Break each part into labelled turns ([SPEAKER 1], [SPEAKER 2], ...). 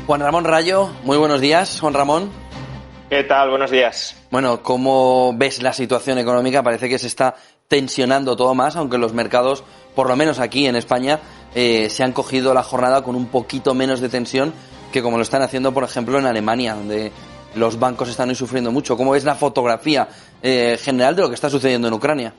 [SPEAKER 1] Juan Ramón Rayo, muy buenos días, Juan Ramón.
[SPEAKER 2] ¿Qué tal? Buenos días.
[SPEAKER 1] Bueno, ¿cómo ves la situación económica? Parece que se está tensionando todo más, aunque los mercados, por lo menos aquí en España, se han cogido la jornada con un poquito menos de tensión que como lo están haciendo, por ejemplo, en Alemania, donde los bancos están hoy sufriendo mucho. ¿Cómo ves la fotografía general de lo que está sucediendo en Ucrania?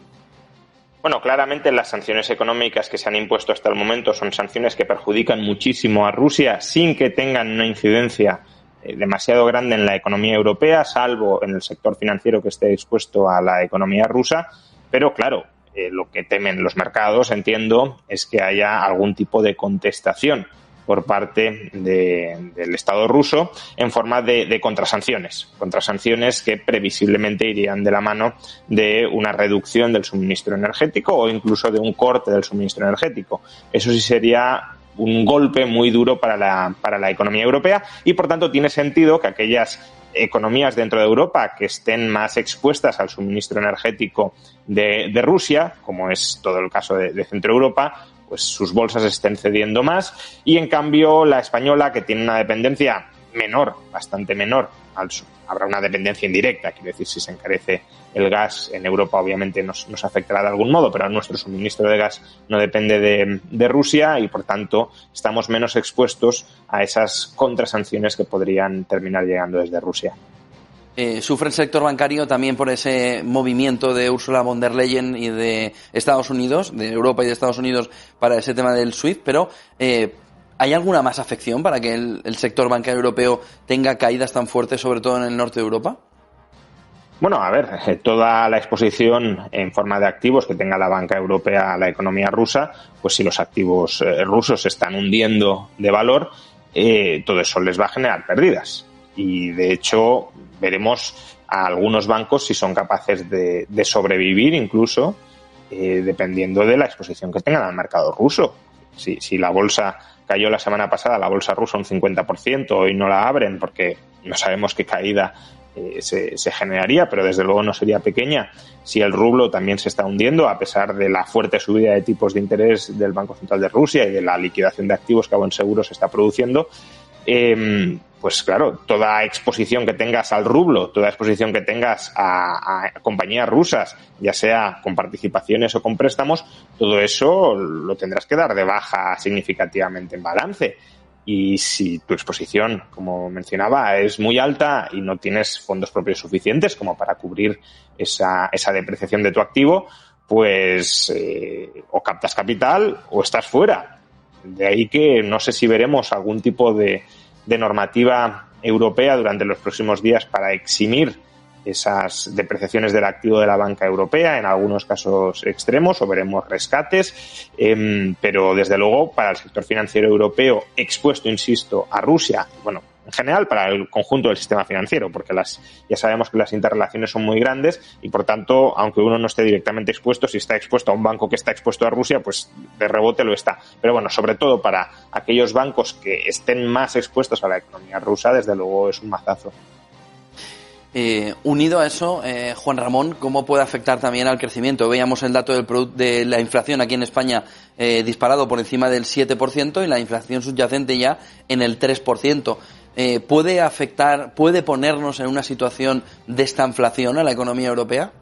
[SPEAKER 2] Bueno, claramente las sanciones económicas que se han impuesto hasta el momento son sanciones que perjudican muchísimo a Rusia sin que tengan una incidencia demasiado grande en la economía europea, salvo en el sector financiero que esté expuesto a la economía rusa. Pero claro, lo que temen los mercados, entiendo, es que haya algún tipo de contestación por parte del Estado ruso en forma de contrasanciones que previsiblemente irían de la mano de una reducción del suministro energético o incluso de un corte del suministro energético. Eso sí sería un golpe muy duro para la economía europea y, por tanto, tiene sentido que aquellas economías dentro de Europa que estén más expuestas al suministro energético de Rusia, como es todo el caso de Centro Europa, pues sus bolsas estén cediendo más y, en cambio, la española, que tiene una dependencia menor, bastante menor al sur, habrá una dependencia indirecta, quiero decir, si se encarece el gas en Europa, obviamente nos afectará de algún modo, pero nuestro suministro de gas no depende de Rusia y, por tanto, estamos menos expuestos a esas contrasanciones que podrían terminar llegando desde Rusia.
[SPEAKER 1] Sufre el sector bancario también por ese movimiento de Ursula von der Leyen y de Estados Unidos, de Europa y de Estados Unidos, para ese tema del SWIFT, pero ¿hay alguna más afección para que el sector bancario europeo tenga caídas tan fuertes, sobre todo en el norte de Europa?
[SPEAKER 2] Bueno, a ver, toda la exposición en forma de activos que tenga la banca europea a la economía rusa, pues si los activos rusos se están hundiendo de valor, todo eso les va a generar pérdidas. Y, de hecho, veremos a algunos bancos si son capaces de sobrevivir incluso dependiendo de la exposición que tengan al mercado ruso. Si la bolsa cayó la semana pasada, la bolsa rusa un 50%, hoy no la abren porque no sabemos qué caída se generaría, pero desde luego no sería pequeña. Si el rublo también se está hundiendo, a pesar de la fuerte subida de tipos de interés del Banco Central de Rusia y de la liquidación de activos que a buen seguro se está produciendo, pues claro, toda exposición que tengas al rublo, toda exposición que tengas a compañías rusas, ya sea con participaciones o con préstamos, todo eso lo tendrás que dar de baja significativamente en balance. Y si tu exposición, como mencionaba, es muy alta y no tienes fondos propios suficientes como para cubrir esa depreciación de tu activo, pues o captas capital o estás fuera. De ahí que no sé si veremos algún tipo de normativa europea durante los próximos días para eximir esas depreciaciones del activo de la banca europea, en algunos casos extremos, o veremos rescates, pero desde luego para el sector financiero europeo expuesto, insisto, a Rusia, bueno, en general para el conjunto del sistema financiero, porque ya sabemos que las interrelaciones son muy grandes y, por tanto, aunque uno no esté directamente expuesto, si está expuesto a un banco que está expuesto a Rusia, pues de rebote lo está. Pero bueno, sobre todo para aquellos bancos que estén más expuestos a la economía rusa, desde luego es un mazazo.
[SPEAKER 1] Unido a eso, Juan Ramón, ¿cómo puede afectar también al crecimiento? Veíamos el dato de la inflación aquí en España disparado por encima del 7% y la inflación subyacente ya en el 3%. ¿Puede afectar, puede ponernos en una situación de estanflación a la economía europea?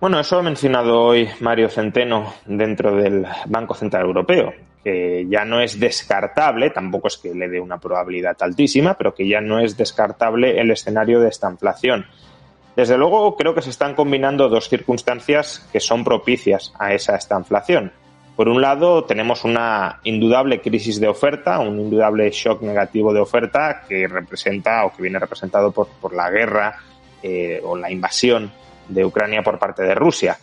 [SPEAKER 2] Bueno, eso ha mencionado hoy Mario Centeno dentro del Banco Central Europeo, que ya no es descartable, tampoco es que le dé una probabilidad altísima, pero que ya no es descartable el escenario de estanflación. Desde luego, creo que se están combinando dos circunstancias que son propicias a esa estanflación. Por un lado, tenemos una indudable crisis de oferta, un indudable shock negativo de oferta que representa o que viene representado por la guerra o la invasión de Ucrania por parte de Rusia.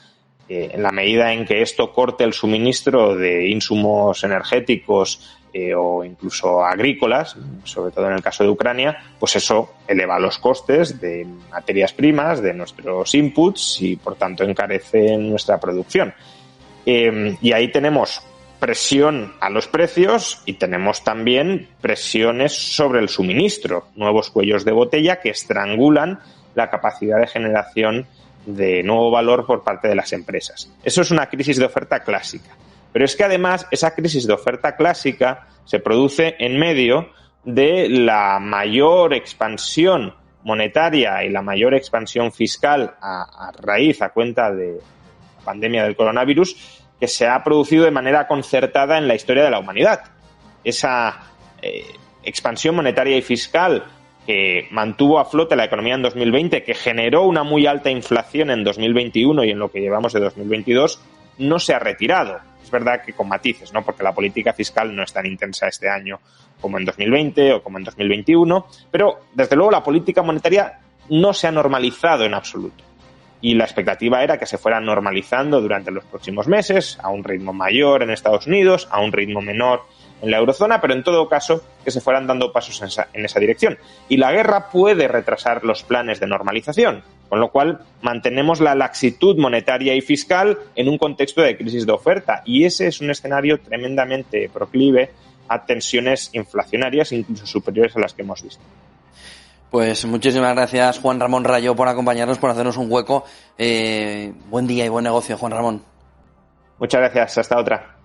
[SPEAKER 2] En la medida en que esto corte el suministro de insumos energéticos o incluso agrícolas, sobre todo en el caso de Ucrania, pues eso eleva los costes de materias primas, de nuestros inputs y, por tanto, encarece nuestra producción. Y ahí tenemos presión a los precios y tenemos también presiones sobre el suministro, nuevos cuellos de botella que estrangulan la capacidad de generación de nuevo valor por parte de las empresas. Eso es una crisis de oferta clásica. Pero es que además esa crisis de oferta clásica se produce en medio de la mayor expansión monetaria y la mayor expansión fiscal a cuenta de la pandemia del coronavirus que se ha producido de manera concertada en la historia de la humanidad. Esa expansión monetaria y fiscal que mantuvo a flote la economía en 2020, que generó una muy alta inflación en 2021 y en lo que llevamos de 2022, no se ha retirado. Es verdad que con matices, ¿no? Porque la política fiscal no es tan intensa este año como en 2020 o como en 2021, pero desde luego la política monetaria no se ha normalizado en absoluto. Y la expectativa era que se fuera normalizando durante los próximos meses, a un ritmo mayor en Estados Unidos, a un ritmo menor en la eurozona, pero en todo caso que se fueran dando pasos en esa dirección. Y la guerra puede retrasar los planes de normalización, con lo cual mantenemos la laxitud monetaria y fiscal en un contexto de crisis de oferta. Y ese es un escenario tremendamente proclive a tensiones inflacionarias, incluso superiores a las que hemos visto.
[SPEAKER 1] Pues muchísimas gracias, Juan Ramón Rayo, por acompañarnos, por hacernos un hueco. Buen día y buen negocio, Juan Ramón.
[SPEAKER 2] Muchas gracias. Hasta otra.